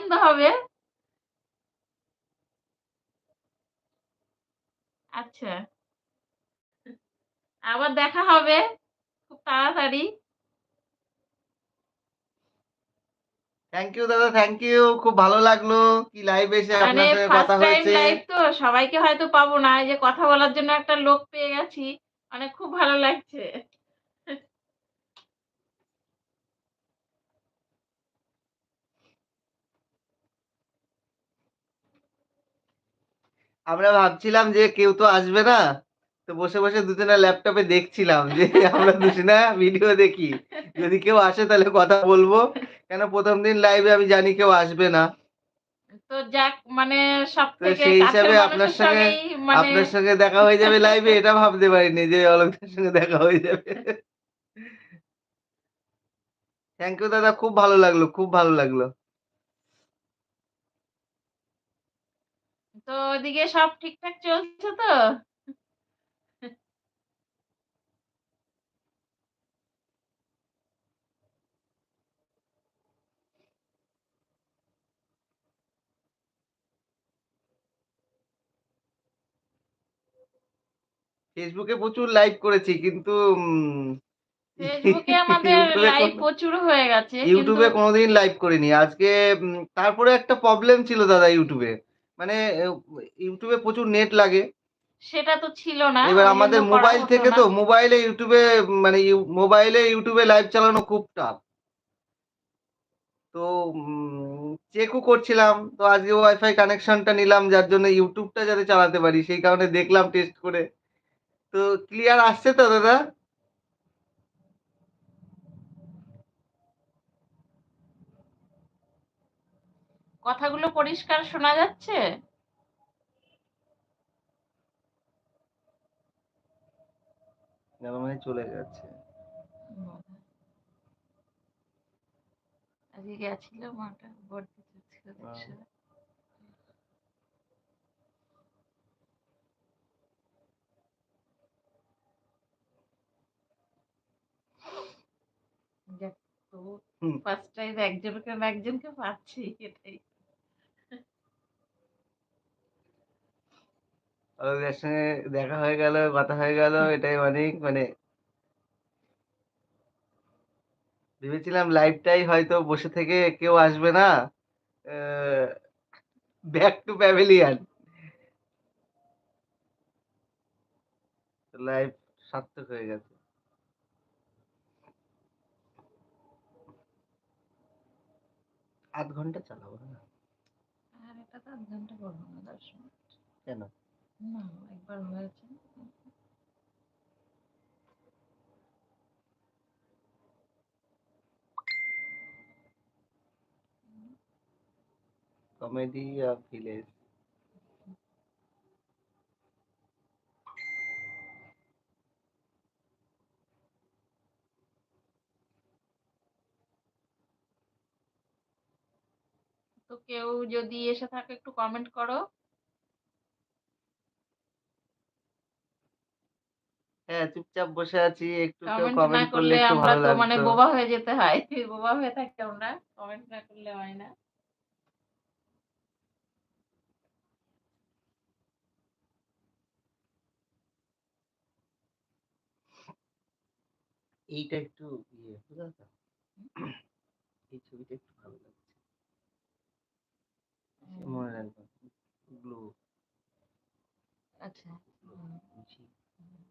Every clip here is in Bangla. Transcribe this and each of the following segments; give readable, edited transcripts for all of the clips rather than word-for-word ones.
আনন্দ হবে। আচ্ছা। আবার দেখা হবে খুব তাড়াতাড়ি। থ্যাংক ইউ দাদা, থ্যাংক ইউ। খুব ভালো লাগলো কি লাইভ এসে মানে আপনার সঙ্গে কথা ফার্স্ট টাইম হয়েছে। লাইভ তো সবাইকে হয়তো পাবো না। এই যে কথা বলার জন্য একটা লোক পেয়ে গেছি। মানে খুব ভালো লাগছে। আমরা ভাবছিলাম যে কেউ তো আসবে না। তো বসে, বসে দুজনে ল্যাপটপে দেখছিলাম যে আমরা দুজনা ভিডিও দেখি। যদি কেউ আসে তাহলে কথা বলবো। কেন ১ম দিন লাইভে আমি জানি কেউ আসবে না। তো যাক মানে তো সবথেকে সেই কাছের হিসাবে মানুষের সঙ্গেই মানে আপনার সঙ্গে দেখা হয়ে যাবে লাইভে এটা ভাবতে পারিনি যে অলোকদার সঙ্গে দেখা হয়ে যাবে। থ্যাংক ইউ দাদা, খুব ভালো লাগলো, খুব ভালো লাগলো। তো ওদিকে সব ঠিকঠাক চলছে তো? ফেসবুকে প্রচুর লাইভ করেছি কিন্তু ফেসবুকে আমাদের ইউটিউবে লাইভ প্রচুর হয়ে গেছে কিন্তু ইউটিউবে কোনোদিন লাইভ করিনি। আজকে তারপরে একটা প্রবলেম ছিল দাদা ইউটিউবে। মানে ইউটিউবে প্রচুর নেট লাগে। সেটা তো ছিল না। এবার ওই জন্য আমাদের করা মোবাইল হতো থেকে না। তো মোবাইলে ইউটিউবে মানে মোবাইলে ইউটিউবে লাইভ চালানো খুব টাফ। তো চেকও করছিলাম। তো আজকে ওয়াইফাই কানেকশনটা নিলাম যার জন্য ইউটিউবটা যাতে চালাতে পারি সেই কারণে দেখলাম টেস্ট করে। তো ক্লিয়ার আসছে তো দাদা? কথাগুলো পরিষ্কার শোনা যাচ্ছে? মানে চলে যাচ্ছে। আজকে গেছিল মাটা ভোট দিতে ছিল আহ, দেখছে। যাক তো হুম, ফার্স্ট টাইম একজনকে না একজনকে পাচ্ছি এটাই। ওদের সঙ্গে দেখা হয়ে গেল, কথা হয়ে গেল, এটাই অনেক মানে ভেবেছিলাম লাইভটাই হয়তো বসে থেকে কেউ আসবে না। Back to pavilion. লাইভ সার্থক হয়ে গেছে। ৮ ঘন্টা চালাবো না? আর এটা তো ৮ ঘন্টা করবো না ১০ মিনিট। কেন? না একবার হয়েছে। Comedy village. তো কেউ যদি এসে থাকে একটু কমেন্ট করো। হ্যাঁ, চুপচাপ বসে আছি। একটু কেউ কমেন্ট না কমেন্ট করলে করলে একটু আমরা ভালো তো মানে লাগতো। বোবা হয়ে যেতে হয়। বোবা হয়ে থাকি আমরা। কমেন্ট না করলে হয় না। এইটা একটু বুঝা তো? এই ছবিটা একটু ভালো লাগছে। মনে রাখবেন। গ্লো, আচ্ছা। হুম, মিশি। হুম।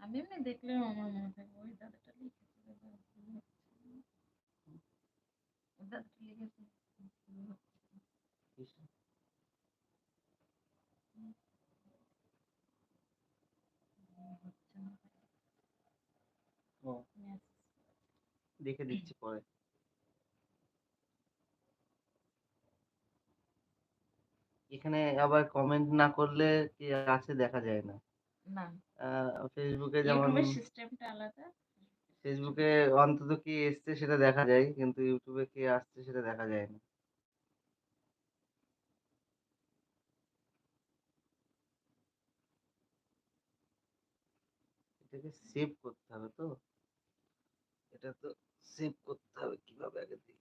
আমি এমনি দেখলেও আমার মনে থাকে ওই দাদাটা লিখেছে ওই দাদাটা লিখেছে কৃষ্ণ। হচ্ছে না। ও, Yes. দেখে দিচ্ছি পরে। এখানে আবার কমেন্ট না করলে কে আছে দেখা যায় না। না ফেসবুকে যেমন ইউটিউবের সিস্টেমটা আলাদা। ফেসবুকে অন্তত কি এসছে সেটা দেখা যায় কিন্তু ইউটিউবে কে আসছে সেটা দেখা যায় না। এটাকে সেভ করতে হবে তো। এটা তো সেভ করতে হবে কিভাবে আগে দেখি।